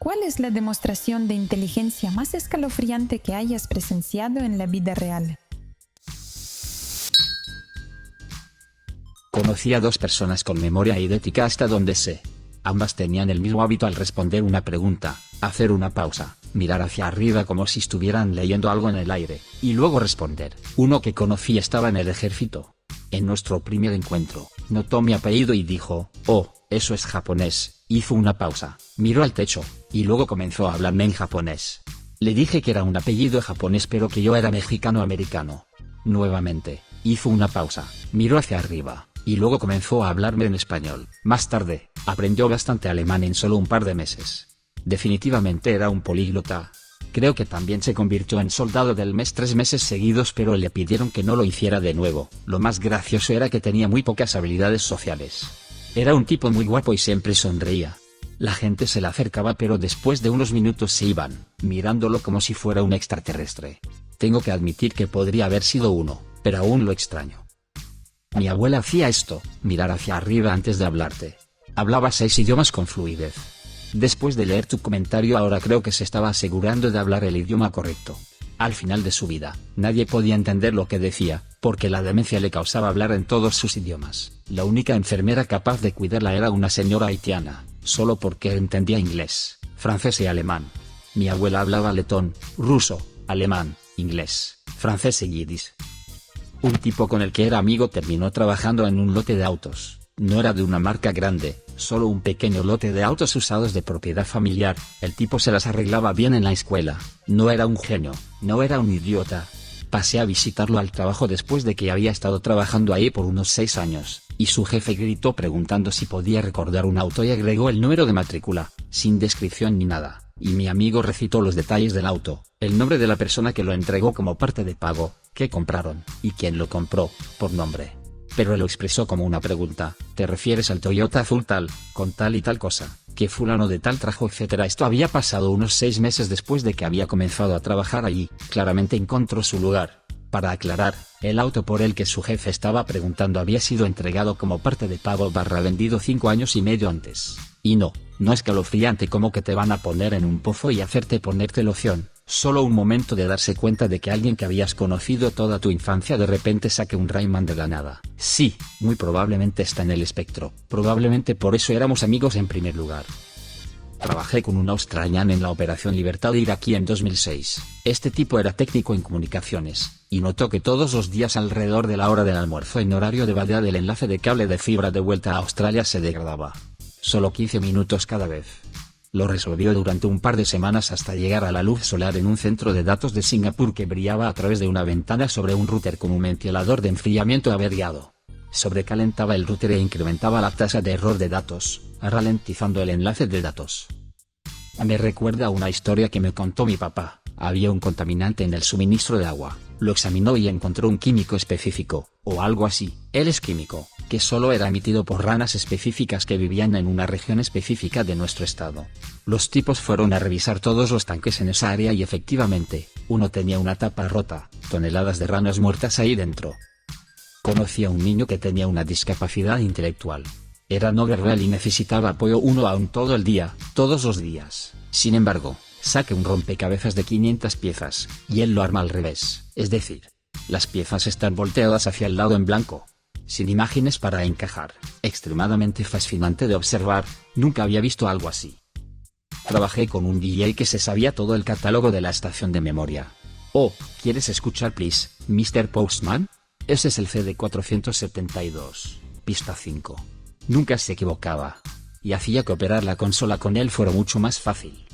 ¿Cuál es la demostración de inteligencia más escalofriante que hayas presenciado en la vida real? Conocí a dos personas con memoria idéntica hasta donde sé. Ambas tenían el mismo hábito al responder una pregunta, hacer una pausa, mirar hacia arriba como si estuvieran leyendo algo en el aire, y luego responder. Uno que conocí estaba en el ejército. En nuestro primer encuentro, notó mi apellido y dijo, «Oh, eso es japonés». Hizo una pausa, miró al techo, y luego comenzó a hablarme en japonés. Le dije que era un apellido japonés pero que yo era mexicano-americano. Nuevamente, hizo una pausa, miró hacia arriba, y luego comenzó a hablarme en español. Más tarde, aprendió bastante alemán en solo un par de meses. Definitivamente era un políglota. Creo que también se convirtió en soldado del mes 3 meses seguidos, pero le pidieron que no lo hiciera de nuevo. Lo más gracioso era que tenía muy pocas habilidades sociales. Era un tipo muy guapo y siempre sonreía. La gente se le acercaba pero después de unos minutos se iban, mirándolo como si fuera un extraterrestre. Tengo que admitir que podría haber sido uno, pero aún lo extraño. Mi abuela hacía esto, mirar hacia arriba antes de hablarte. Hablaba 6 idiomas con fluidez. Después de leer tu comentario ahora creo que se estaba asegurando de hablar el idioma correcto. Al final de su vida, nadie podía entender lo que decía, porque la demencia le causaba hablar en todos sus idiomas. La única enfermera capaz de cuidarla era una señora haitiana, solo porque entendía inglés, francés y alemán. Mi abuela hablaba letón, ruso, alemán, inglés, francés y yiddish. Un tipo con el que era amigo terminó trabajando en un lote de autos. No era de una marca grande, solo un pequeño lote de autos usados de propiedad familiar. El tipo se las arreglaba bien en la escuela. No era un genio, no era un idiota. Pasé a visitarlo al trabajo después de que había estado trabajando ahí por unos 6 años, y su jefe gritó preguntando si podía recordar un auto y agregó el número de matrícula, sin descripción ni nada, y mi amigo recitó los detalles del auto, el nombre de la persona que lo entregó como parte de pago, qué compraron, y quién lo compró, por nombre. Pero él lo expresó como una pregunta, ¿te refieres al Toyota azul tal, con tal y tal cosa, que fulano de tal trajo etcétera? Esto había pasado unos 6 meses después de que había comenzado a trabajar allí. Claramente encontró su lugar. Para aclarar, el auto por el que su jefe estaba preguntando había sido entregado como parte de pago / vendido 5 años y medio antes. Y no es escalofriante como que te van a poner en un pozo y hacerte ponerte loción. Solo un momento de darse cuenta de que alguien que habías conocido toda tu infancia de repente saque un Rayman de la nada. Sí, muy probablemente está en el espectro. Probablemente por eso éramos amigos en primer lugar. Trabajé con un australiano en la Operación Libertad iraquí en 2006. Este tipo era técnico en comunicaciones, y notó que todos los días alrededor de la hora del almuerzo en horario de Bagdad el enlace de cable de fibra de vuelta a Australia se degradaba. Solo 15 minutos cada vez. Lo resolvió durante un par de semanas hasta llegar a la luz solar en un centro de datos de Singapur que brillaba a través de una ventana sobre un router con un ventilador de enfriamiento averiado. Sobrecalentaba el router e incrementaba la tasa de error de datos, ralentizando el enlace de datos. Me recuerda a una historia que me contó mi papá. Había un contaminante en el suministro de agua. Lo examinó y encontró un químico específico, o algo así. Él es químico, que solo era emitido por ranas específicas que vivían en una región específica de nuestro estado. Los tipos fueron a revisar todos los tanques en esa área y efectivamente, uno tenía una tapa rota, toneladas de ranas muertas ahí dentro. Conocí a un niño que tenía una discapacidad intelectual. Era no verbal y necesitaba apoyo one-on-one todo el día, todos los días. Sin embargo, saqué un rompecabezas de 500 piezas, y él lo arma al revés, es decir, las piezas están volteadas hacia el lado en blanco, sin imágenes para encajar. Extremadamente fascinante de observar, nunca había visto algo así. Trabajé con un DJ que se sabía todo el catálogo de la estación de memoria. Oh, ¿quieres escuchar please, Mr. Postman? Ese es el CD 472, pista 5. Nunca se equivocaba. Y hacía que operar la consola con él fuera mucho más fácil.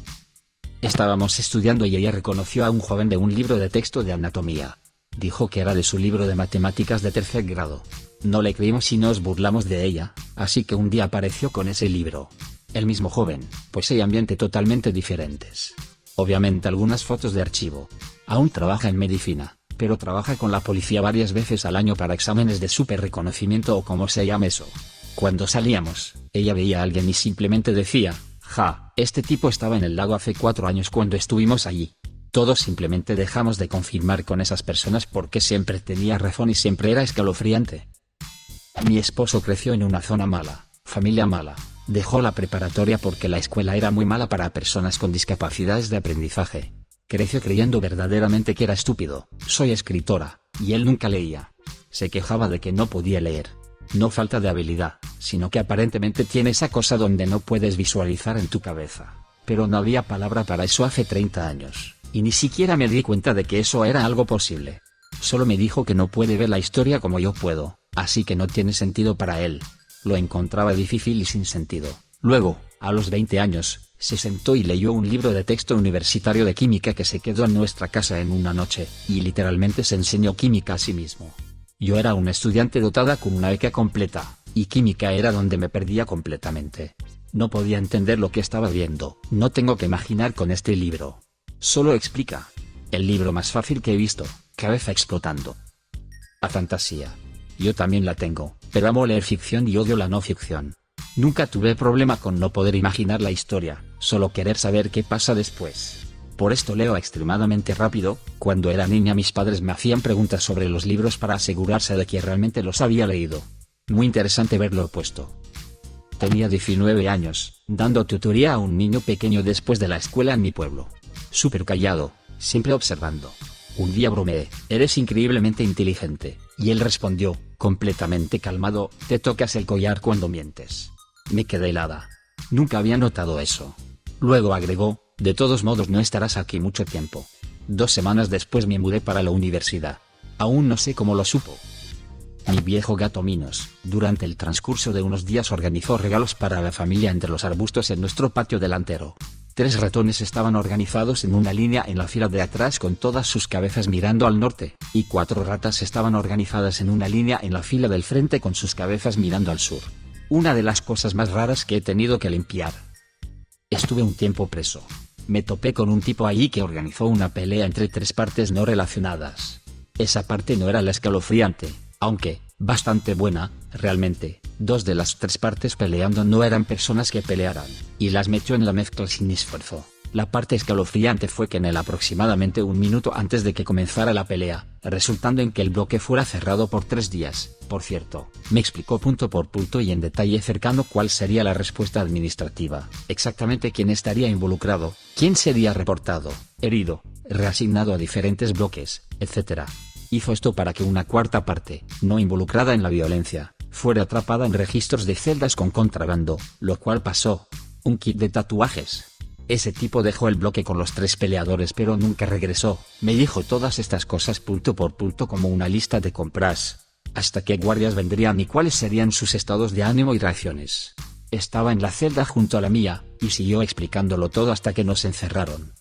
Estábamos estudiando y ella reconoció a un joven de un libro de texto de anatomía. Dijo que era de su libro de matemáticas de 3er grado. No le creímos y nos burlamos de ella, así que un día apareció con ese libro. El mismo joven, pues hay ambientes totalmente diferentes. Obviamente algunas fotos de archivo. Aún trabaja en medicina, pero trabaja con la policía varias veces al año para exámenes de super reconocimiento o como se llama eso. Cuando salíamos, ella veía a alguien y simplemente decía, ja, este tipo estaba en el lago hace 4 años cuando estuvimos allí. Todos simplemente dejamos de confirmar con esas personas porque siempre tenía razón y siempre era escalofriante. Mi esposo creció en una zona mala, familia mala, Dejó la preparatoria porque la escuela era muy mala para personas con discapacidades de aprendizaje. Creció creyendo verdaderamente que era estúpido. Soy escritora, y él nunca leía. Se quejaba de que no podía leer. No falta de habilidad, sino que aparentemente tiene esa cosa donde no puedes visualizar en tu cabeza. Pero no había palabra para eso hace 30 años, y ni siquiera me di cuenta de que eso era algo posible. Solo me dijo que no puede ver la historia como yo puedo, así que no tiene sentido para él. Lo encontraba difícil y sin sentido. Luego, a los 20 años, se sentó y leyó un libro de texto universitario de química que se quedó en nuestra casa en una noche, y literalmente se enseñó química a sí mismo. Yo era una estudiante dotada con una beca completa, y química era donde me perdía completamente. No podía entender lo que estaba viendo. No tengo que imaginar con este libro. Solo explica. El libro más fácil que he visto, cabeza explotando. La fantasía. Yo también la tengo, pero amo leer ficción y odio la no ficción. Nunca tuve problema con no poder imaginar la historia, solo querer saber qué pasa después. Por esto leo extremadamente rápido. Cuando era niña mis padres me hacían preguntas sobre los libros para asegurarse de que realmente los había leído. Muy interesante ver lo opuesto. Tenía 19 años, dando tutoría a un niño pequeño después de la escuela en mi pueblo. Súper callado, siempre observando. Un día bromeé, eres increíblemente inteligente, y él respondió, completamente calmado, te tocas el collar cuando mientes. Me quedé helada. Nunca había notado eso. Luego agregó, de todos modos no estarás aquí mucho tiempo. 2 semanas después me mudé para la universidad. Aún no sé cómo lo supo. Mi viejo gato Minos, durante el transcurso de unos días organizó regalos para la familia entre los arbustos en nuestro patio delantero. 3 ratones estaban organizados en una línea en la fila de atrás con todas sus cabezas mirando al norte, y 4 ratas estaban organizadas en una línea en la fila del frente con sus cabezas mirando al sur. Una de las cosas más raras que he tenido que limpiar. Estuve un tiempo preso. Me topé con un tipo allí que organizó una pelea entre 3 partes no relacionadas. Esa parte no era la escalofriante, aunque, bastante buena, realmente. 2 de las 3 partes peleando no eran personas que pelearan, y las metió en la mezcla sin esfuerzo. La parte escalofriante fue que en el aproximadamente 1 minuto antes de que comenzara la pelea, resultando en que el bloque fuera cerrado por 3 días, por cierto, me explicó punto por punto y en detalle cercano cuál sería la respuesta administrativa, exactamente quién estaría involucrado, quién sería reportado, herido, reasignado a diferentes bloques, etc. Hizo esto para que una 4ª parte, no involucrada en la violencia, fuera atrapada en registros de celdas con contrabando, lo cual pasó. Un kit de tatuajes. Ese tipo dejó el bloque con los 3 peleadores pero nunca regresó. Me dijo todas estas cosas punto por punto como una lista de compras. Hasta qué guardias vendrían y cuáles serían sus estados de ánimo y reacciones. Estaba en la celda junto a la mía, y siguió explicándolo todo hasta que nos encerraron.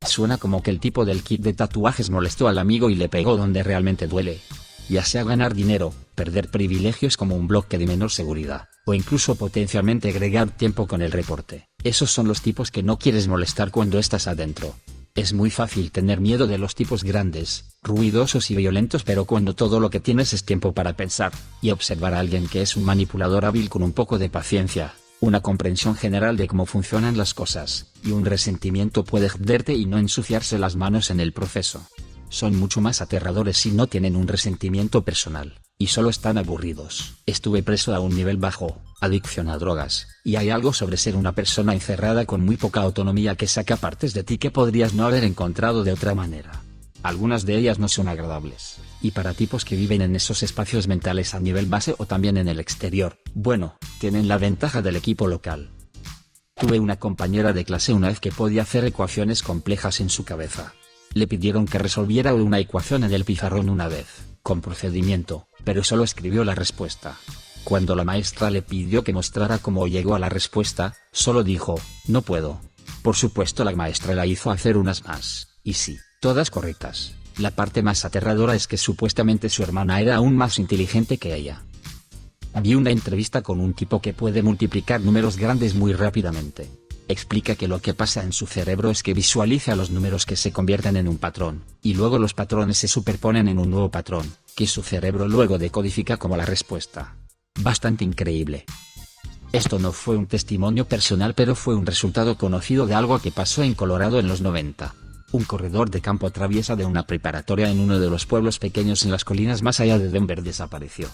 Suena como que el tipo del kit de tatuajes molestó al amigo y le pegó donde realmente duele. Ya sea ganar dinero, perder privilegios como un bloque de menor seguridad, o incluso potencialmente agregar tiempo con el reporte. Esos son los tipos que no quieres molestar cuando estás adentro. Es muy fácil tener miedo de los tipos grandes, ruidosos y violentos, pero cuando todo lo que tienes es tiempo para pensar, y observar a alguien que es un manipulador hábil con un poco de paciencia, una comprensión general de cómo funcionan las cosas, y un resentimiento puede joderte y no ensuciarse las manos en el proceso. Son mucho más aterradores si no tienen un resentimiento personal, y solo están aburridos. Estuve preso a un nivel bajo, adicción a drogas, y hay algo sobre ser una persona encerrada con muy poca autonomía que saca partes de ti que podrías no haber encontrado de otra manera. Algunas de ellas no son agradables, y para tipos que viven en esos espacios mentales a nivel base o también en el exterior, bueno, tienen la ventaja del equipo local. Tuve una compañera de clase una vez que podía hacer ecuaciones complejas en su cabeza. Le pidieron que resolviera una ecuación en el pizarrón una vez, con procedimiento, pero solo escribió la respuesta. Cuando la maestra le pidió que mostrara cómo llegó a la respuesta, solo dijo, no puedo. Por supuesto la maestra la hizo hacer unas más, y sí, todas correctas. La parte más aterradora es que supuestamente su hermana era aún más inteligente que ella. Vi una entrevista con un tipo que puede multiplicar números grandes muy rápidamente. Explica que lo que pasa en su cerebro es que visualiza los números que se convierten en un patrón, y luego los patrones se superponen en un nuevo patrón, que su cerebro luego decodifica como la respuesta. Bastante increíble. Esto no fue un testimonio personal, pero fue un resultado conocido de algo que pasó en Colorado en los 90. Un corredor de campo traviesa de una preparatoria en uno de los pueblos pequeños en las colinas más allá de Denver desapareció.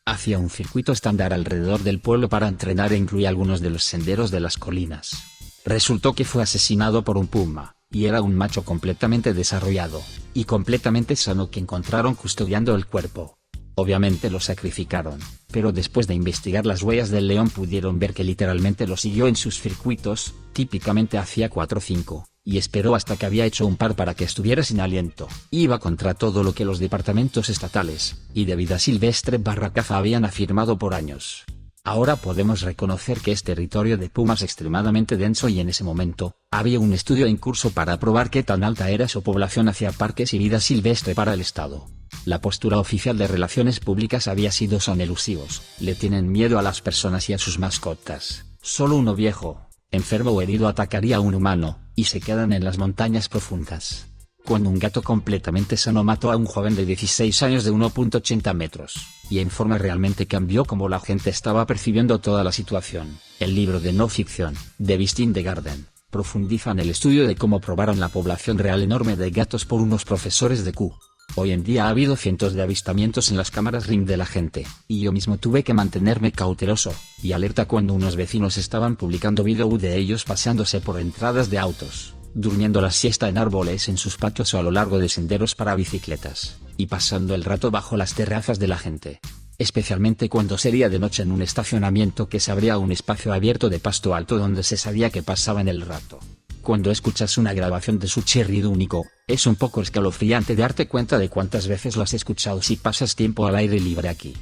Hacía un circuito estándar alrededor del pueblo para entrenar e incluía algunos de los senderos de las colinas. Resultó que fue asesinado por un puma, y era un macho completamente desarrollado, y completamente sano que encontraron custodiando el cuerpo. Obviamente lo sacrificaron, pero después de investigar las huellas del león pudieron ver que literalmente lo siguió en sus circuitos, típicamente hacía 4 o 5, y esperó hasta que había hecho un par para que estuviera sin aliento. Iba contra todo lo que los departamentos estatales, y de vida silvestre / caza habían afirmado por años. Ahora podemos reconocer que es territorio de pumas extremadamente denso y en ese momento, había un estudio en curso para probar qué tan alta era su población hacia parques y vida silvestre para el Estado. La postura oficial de relaciones públicas había sido son elusivos, le tienen miedo a las personas y a sus mascotas, solo uno viejo, enfermo o herido atacaría a un humano, y se quedan en las montañas profundas. Cuando un gato completamente sano mató a un joven de 16 años de 1,80 metros, y en forma realmente cambió como la gente estaba percibiendo toda la situación. El libro de no ficción, The Beast in the Garden, profundiza en el estudio de cómo probaron la población real enorme de gatos por unos profesores de Q. Hoy en día ha habido cientos de avistamientos en las cámaras Ring de la gente, y yo mismo tuve que mantenerme cauteloso y alerta cuando unos vecinos estaban publicando vídeo de ellos paseándose por entradas de autos, durmiendo la siesta en árboles en sus patios o a lo largo de senderos para bicicletas, y pasando el rato bajo las terrazas de la gente. Especialmente cuando sería de noche en un estacionamiento que se abría un espacio abierto de pasto alto donde se sabía que pasaban el rato. Cuando escuchas una grabación de su chirrido único, es un poco escalofriante darte cuenta de cuántas veces lo has escuchado si pasas tiempo al aire libre aquí.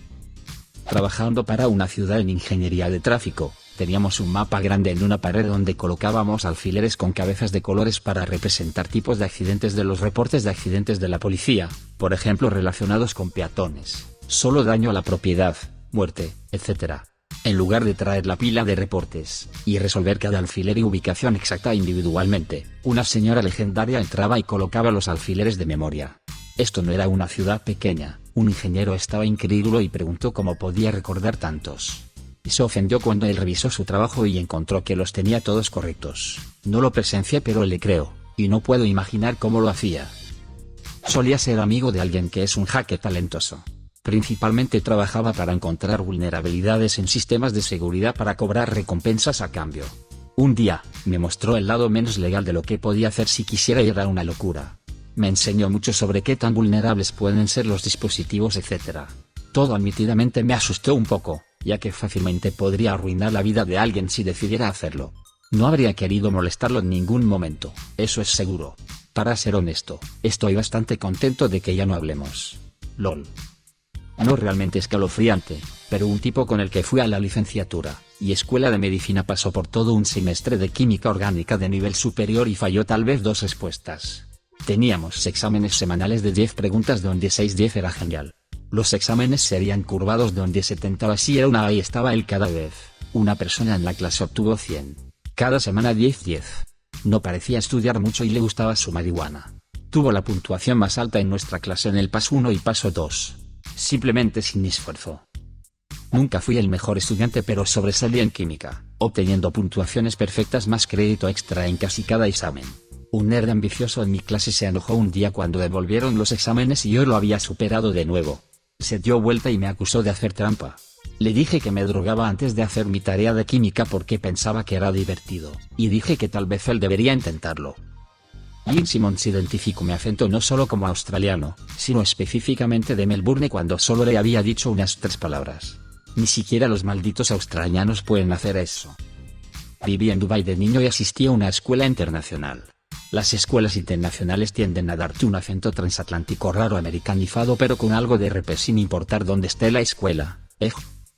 Trabajando para una ciudad en ingeniería de tráfico, teníamos un mapa grande en una pared donde colocábamos alfileres con cabezas de colores para representar tipos de accidentes de los reportes de accidentes de la policía, por ejemplo relacionados con peatones, solo daño a la propiedad, muerte, etc. En lugar de traer la pila de reportes, y resolver cada alfiler y ubicación exacta individualmente, una señora legendaria entraba y colocaba los alfileres de memoria. Esto no era una ciudad pequeña, un ingeniero estaba incrédulo y preguntó cómo podía recordar tantos. Y se ofendió cuando él revisó su trabajo y encontró que los tenía todos correctos. No lo presencié pero le creo, y no puedo imaginar cómo lo hacía. Solía ser amigo de alguien que es un hacker talentoso. Principalmente trabajaba para encontrar vulnerabilidades en sistemas de seguridad para cobrar recompensas a cambio. Un día, me mostró el lado menos legal de lo que podía hacer si quisiera y era una locura. Me enseñó mucho sobre qué tan vulnerables pueden ser los dispositivos etc. Todo admitidamente me asustó un poco, ya que fácilmente podría arruinar la vida de alguien si decidiera hacerlo. No habría querido molestarlo en ningún momento, eso es seguro. Para ser honesto, estoy bastante contento de que ya no hablemos. LOL. No realmente escalofriante, pero un tipo con el que fui a la licenciatura y escuela de medicina pasó por todo un semestre de química orgánica de nivel superior y falló tal vez 2 respuestas. Teníamos exámenes semanales de 10 preguntas donde 6/10 era genial. Los exámenes serían curvados donde 70 así era una A y estaba él cada vez. Una persona en la clase obtuvo 100. Cada semana 10/10. No parecía estudiar mucho y le gustaba su marihuana. Tuvo la puntuación más alta en nuestra clase en el paso 1 y paso 2. Simplemente sin esfuerzo. Nunca fui el mejor estudiante pero sobresalí en química, obteniendo puntuaciones perfectas más crédito extra en casi cada examen. Un nerd ambicioso en mi clase se enojó un día cuando devolvieron los exámenes y yo lo había superado de nuevo. Se dio vuelta y me acusó de hacer trampa. Le dije que me drogaba antes de hacer mi tarea de química porque pensaba que era divertido, y dije que tal vez él debería intentarlo. Jim Simmons identificó mi acento no solo como australiano, sino específicamente de Melbourne cuando solo le había dicho unas 3 palabras. Ni siquiera los malditos australianos pueden hacer eso. Viví en Dubái de niño y asistí a una escuela internacional. Las escuelas internacionales tienden a darte un acento transatlántico raro americanizado pero con algo de RP sin importar dónde esté la escuela.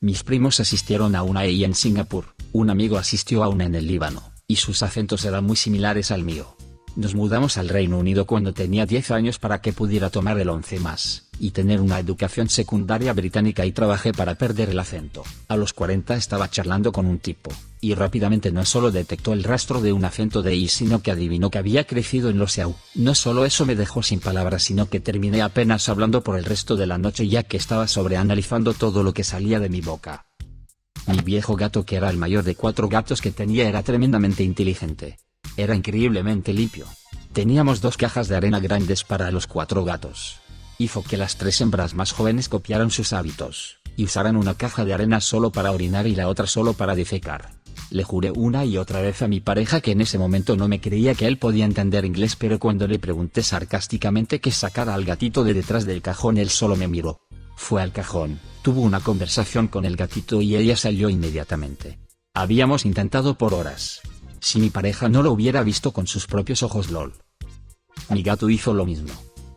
Mis primos asistieron a una en Singapur, un amigo asistió a una en el Líbano, y sus acentos eran muy similares al mío. Nos mudamos al Reino Unido cuando tenía 10 años para que pudiera tomar el 11+, y tener una educación secundaria británica y trabajé para perder el acento. A los 40 estaba charlando con un tipo, y rápidamente no solo detectó el rastro de un acento de I sino que adivinó que había crecido en los EAU. No solo eso me dejó sin palabras sino que terminé apenas hablando por el resto de la noche ya que estaba sobreanalizando todo lo que salía de mi boca. Mi viejo gato que era el mayor de 4 gatos que tenía era tremendamente inteligente. Era increíblemente limpio. Teníamos 2 cajas de arena grandes para los 4 gatos. Hizo que las 3 hembras más jóvenes copiaran sus hábitos, y usaran una caja de arena solo para orinar y la otra solo para defecar. Le juré una y otra vez a mi pareja que en ese momento no me creía que él podía entender inglés, pero cuando le pregunté sarcásticamente que sacara al gatito de detrás del cajón, él solo me miró. Fue al cajón, tuvo una conversación con el gatito y ella salió inmediatamente. Habíamos intentado por horas. Si mi pareja no lo hubiera visto con sus propios ojos, lol. Mi gato hizo lo mismo.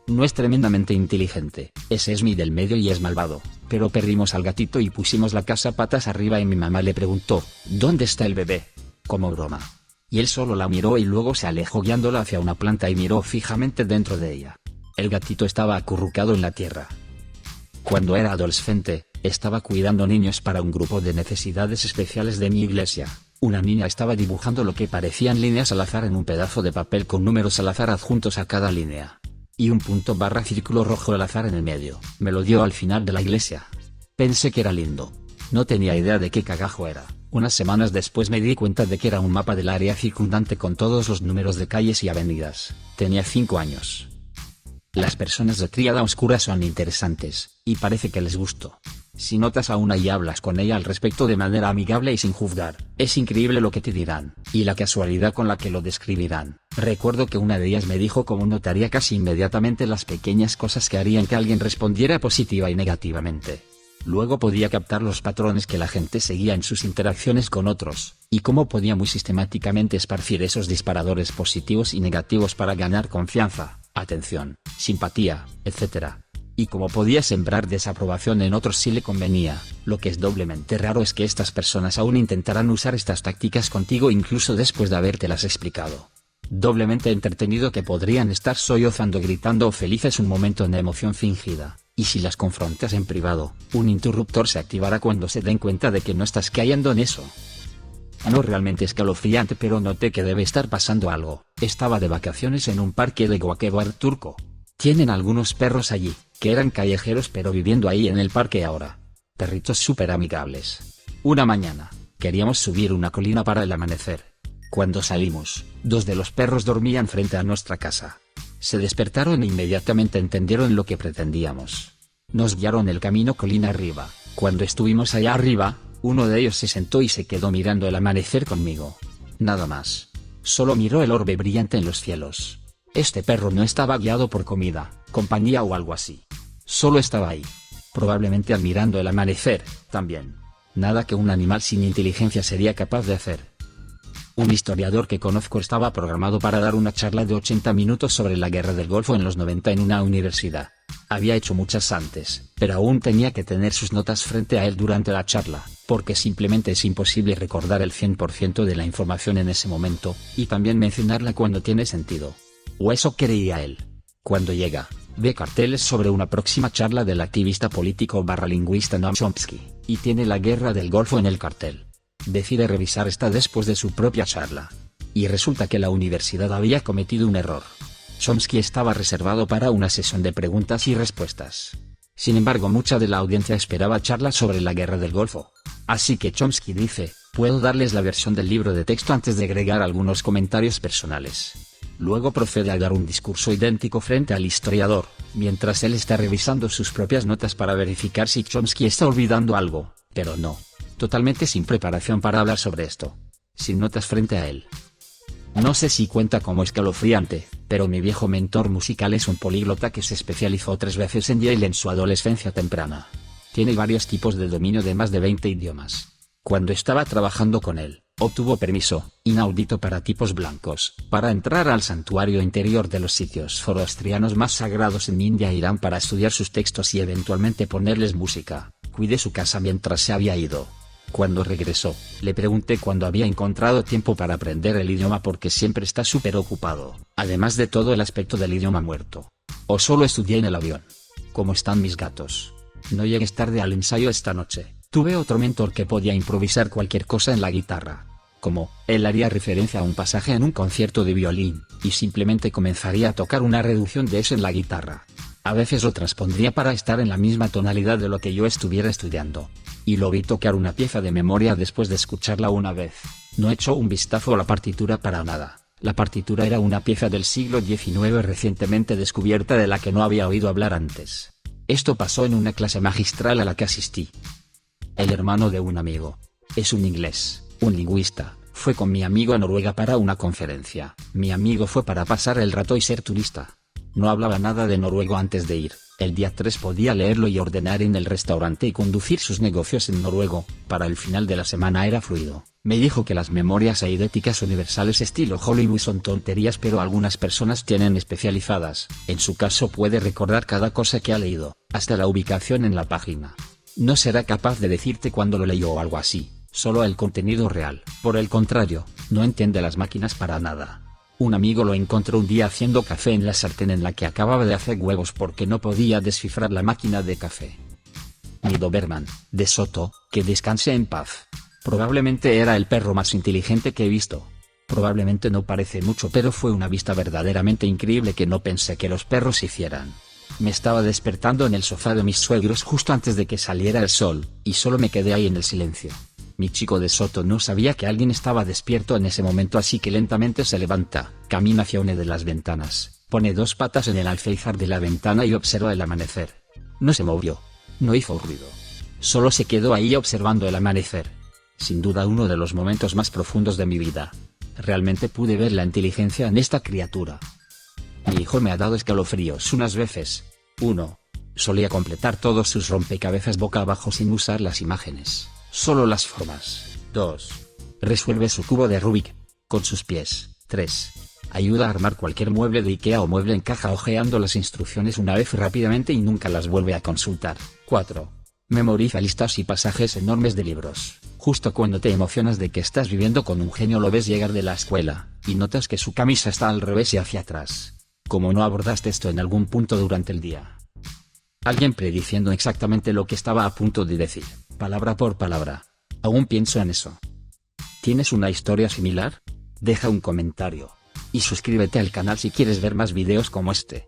No es tremendamente inteligente, ese es mi del medio y es malvado, pero perdimos al gatito y pusimos la casa patas arriba y mi mamá le preguntó, ¿dónde está el bebé? Como broma. Y él solo la miró y luego se alejó guiándola hacia una planta y miró fijamente dentro de ella. El gatito estaba acurrucado en la tierra. Cuando era adolescente, estaba cuidando niños para un grupo de necesidades especiales de mi iglesia. Una niña estaba dibujando lo que parecían líneas al azar en un pedazo de papel con números al azar adjuntos a cada línea. Y un punto barra círculo rojo al azar en el medio. Me lo dio al final de la iglesia. Pensé que era lindo. No tenía idea de qué cagajo era. Unas semanas después me di cuenta de que era un mapa del área circundante con todos los números de calles y avenidas. Tenía 5 años. Las personas de tríada oscura son interesantes, y parece que les gustó. Si notas a una y hablas con ella al respecto de manera amigable y sin juzgar, es increíble lo que te dirán, y la casualidad con la que lo describirán. Recuerdo que una de ellas me dijo cómo notaría casi inmediatamente las pequeñas cosas que harían que alguien respondiera positiva y negativamente. Luego podía captar los patrones que la gente seguía en sus interacciones con otros, y cómo podía muy sistemáticamente esparcir esos disparadores positivos y negativos para ganar confianza, atención, simpatía, etc. Y cómo podía sembrar desaprobación en otros si le convenía. Lo que es doblemente raro es que estas personas aún intentarán usar estas tácticas contigo incluso después de habértelas explicado. Doblemente entretenido que podrían estar sollozando, gritando o felices un momento en emoción fingida. Y si las confrontas en privado, un interruptor se activará cuando se den cuenta de que no estás cayendo en eso. No realmente escalofriante, pero noté que debe estar pasando algo. Estaba de vacaciones en un parque de Guaquebar turco. Tienen algunos perros allí, que eran callejeros pero viviendo ahí en el parque ahora. Perritos súper amigables. Una mañana, queríamos subir una colina para el amanecer. Cuando salimos, 2 de los perros dormían frente a nuestra casa. Se despertaron e inmediatamente entendieron lo que pretendíamos. Nos guiaron el camino colina arriba. Cuando estuvimos allá arriba, uno de ellos se sentó y se quedó mirando el amanecer conmigo. Nada más. Solo miró el orbe brillante en los cielos. Este perro no estaba guiado por comida, compañía o algo así. Solo estaba ahí. Probablemente admirando el amanecer, también. Nada que un animal sin inteligencia sería capaz de hacer. Un historiador que conozco estaba programado para dar una charla de 80 minutos sobre la guerra del Golfo en los 90 en una universidad. Había hecho muchas antes, pero aún tenía que tener sus notas frente a él durante la charla, porque simplemente es imposible recordar el 100% de la información en ese momento, y también mencionarla cuando tiene sentido. O eso creía él. Cuando llega, ve carteles sobre una próxima charla del activista político / lingüista Noam Chomsky, y tiene la guerra del Golfo en el cartel. Decide revisar esta después de su propia charla. Y resulta que la universidad había cometido un error. Chomsky estaba reservado para una sesión de preguntas y respuestas. Sin embargo, mucha de la audiencia esperaba charlas sobre la guerra del Golfo. Así que Chomsky dice, puedo darles la versión del libro de texto antes de agregar algunos comentarios personales. Luego procede a dar un discurso idéntico frente al historiador, mientras él está revisando sus propias notas para verificar si Chomsky está olvidando algo, pero no. Totalmente sin preparación para hablar sobre esto. Sin notas frente a él. No sé si cuenta como escalofriante, pero mi viejo mentor musical es un políglota que se especializó 3 veces en Yale en su adolescencia temprana. Tiene varios tipos de dominio de más de 20 idiomas. Cuando estaba trabajando con él, obtuvo permiso, inaudito para tipos blancos, para entrar al santuario interior de los sitios zoroastrianos más sagrados en India e Irán para estudiar sus textos y eventualmente ponerles música. Cuidé su casa mientras se había ido. Cuando regresó, le pregunté cuándo había encontrado tiempo para aprender el idioma porque siempre está súper ocupado, además de todo el aspecto del idioma muerto. O solo estudié en el avión. ¿Cómo están mis gatos? No llegues tarde al ensayo esta noche. Tuve otro mentor que podía improvisar cualquier cosa en la guitarra. Como, él haría referencia a un pasaje en un concierto de violín, y simplemente comenzaría a tocar una reducción de eso en la guitarra. A veces lo transpondría para estar en la misma tonalidad de lo que yo estuviera estudiando. Y lo vi tocar una pieza de memoria después de escucharla una vez. No echó un vistazo a la partitura para nada. La partitura era una pieza del siglo XIX recientemente descubierta de la que no había oído hablar antes. Esto pasó en una clase magistral a la que asistí. El hermano de un amigo. Es un inglés, un lingüista. Fue con mi amigo a Noruega para una conferencia. Mi amigo fue para pasar el rato y ser turista. No hablaba nada de noruego antes de ir. El día 3 podía leerlo y ordenar en el restaurante y conducir sus negocios en noruego. Para el final de la semana era fluido. Me dijo que las memorias eidéticas universales estilo Hollywood son tonterías, pero algunas personas tienen especializadas. En su caso puede recordar cada cosa que ha leído, hasta la ubicación en la página. No será capaz de decirte cuándo lo leyó o algo así, solo el contenido real. Por el contrario, no entiende las máquinas para nada. Un amigo lo encontró un día haciendo café en la sartén en la que acababa de hacer huevos porque no podía descifrar la máquina de café. Mi Doberman, de Soto, que descanse en paz. Probablemente era el perro más inteligente que he visto. Probablemente no parece mucho, pero fue una vista verdaderamente increíble que no pensé que los perros hicieran. Me estaba despertando en el sofá de mis suegros justo antes de que saliera el sol, y solo me quedé ahí en el silencio. Mi chico de Soto no sabía que alguien estaba despierto en ese momento, así que lentamente se levanta, camina hacia una de las ventanas, pone 2 patas en el alféizar de la ventana y observa el amanecer. No se movió. No hizo ruido. Solo se quedó ahí observando el amanecer. Sin duda uno de los momentos más profundos de mi vida. Realmente pude ver la inteligencia en esta criatura. Mi hijo me ha dado escalofríos unas veces. 1. Solía completar todos sus rompecabezas boca abajo sin usar las imágenes, solo las formas. 2. Resuelve su cubo de Rubik con sus pies. 3. Ayuda a armar cualquier mueble de IKEA o mueble en caja hojeando las instrucciones una vez rápidamente y nunca las vuelve a consultar. 4. Memoriza listas y pasajes enormes de libros. Justo cuando te emocionas de que estás viviendo con un genio lo ves llegar de la escuela, y notas que su camisa está al revés y hacia atrás. Como no abordaste esto en algún punto durante el día. Alguien prediciendo exactamente lo que estaba a punto de decir, palabra por palabra. Aún pienso en eso. ¿Tienes una historia similar? Deja un comentario. Y suscríbete al canal si quieres ver más videos como este.